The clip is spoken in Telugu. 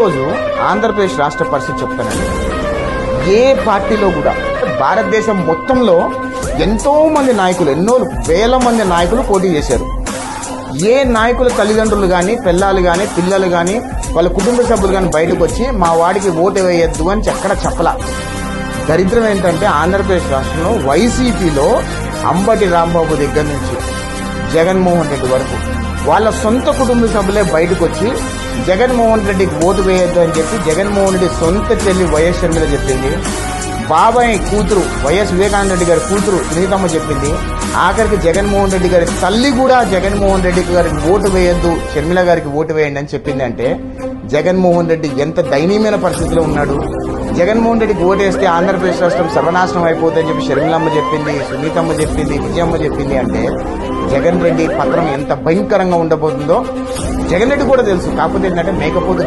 ఈరోజు ఆంధ్రప్రదేశ్ రాష్ట్ర పరిస్థితి చెప్తానండి. ఏ పార్టీలో కూడా భారతదేశం మొత్తంలో ఎంతో మంది నాయకులు, ఎన్నో వేల మంది నాయకులు పోటీ చేశారు. ఏ నాయకుల తల్లిదండ్రులు కానీ, పిల్లలు కానీ, పిల్లలు కానీ, వాళ్ళ కుటుంబ సభ్యులు కానీ బయటకు వచ్చి మా వాడికి ఓటు వేయొద్దు అని ఎక్కడ చెప్పలా. దరిద్రం ఏంటంటే ఆంధ్రప్రదేశ్ రాష్ట్రంలో వైసీపీలో అంబటి రాంబాబు దగ్గర నుంచి జగన్మోహన్ రెడ్డి వరకు వాళ్ళ సొంత కుటుంబ సభ్యులే బయటకు వచ్చి జగన్మోహన్ రెడ్డికి ఓటు వేయొద్దు అని చెప్పి జగన్మోహన్ రెడ్డి సొంత చెల్లి వైఎస్ షర్మిల చెప్పింది. బాబాయ్ కూతురు వైఎస్ వివేకానంద రెడ్డి గారి కూతురు సునీతమ్మ చెప్పింది. ఆఖరికి జగన్మోహన్ రెడ్డి గారి తల్లి కూడా జగన్మోహన్ రెడ్డి గారికి ఓటు వేయొద్దు, షర్మిల గారికి ఓటు వేయండి అని చెప్పింది. అంటే జగన్మోహన్ రెడ్డి ఎంత దయనీయమైన పరిస్థితిలో ఉన్నాడు. జగన్మోహన్ రెడ్డికి ఓటేస్తే ఆంధ్రప్రదేశ్ రాష్ట్రం సర్వనాశనం అయిపోతుందని చెప్పి షర్మిలమ్మ చెప్పింది, సునీతమ్మ చెప్పింది, విజయమ్మ చెప్పింది. అంటే జగన్ రెడ్డి పత్రం ఎంత భయంకరంగా ఉండబోతుందో జగన్ రెడ్డి కూడా తెలుసు. కాకపోతే ఏంటంటే మేకపోతు